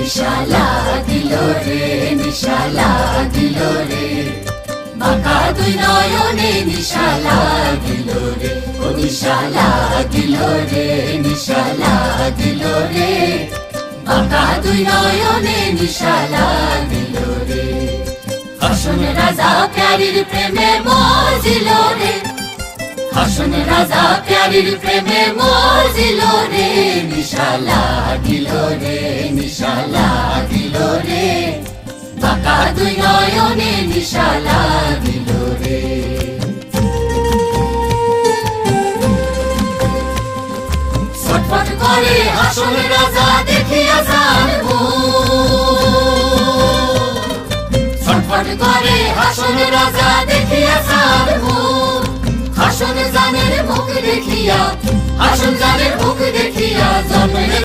নিশালা দিল রে, নিশালা দিল রে, বাঁকা দুই নয়নে নিশালা দিল রে, ও নিশালা দিল রে, নিশালা দিল রে, বাঁকা দুই নয়নে নিশালা দিল রে। হাসন রাজা প্যারির প্রেমে মজিল রে, হাসন রাজা প্যারির প্রেমে মজিল রে, নিশালা দিল রে, নিশালা দিল রে, বাঁকা দুই নয়নে নিশালা দিল রে। ছটফট করে হাসন রাজা দেখিয়া যার মুখ, ছটফট করে হাসন রাজা দেখিয়া যার মুখ, হাসন জানের মুখ দেখিয়া, হাসন জানের মুখ দেখিয়া জন্মের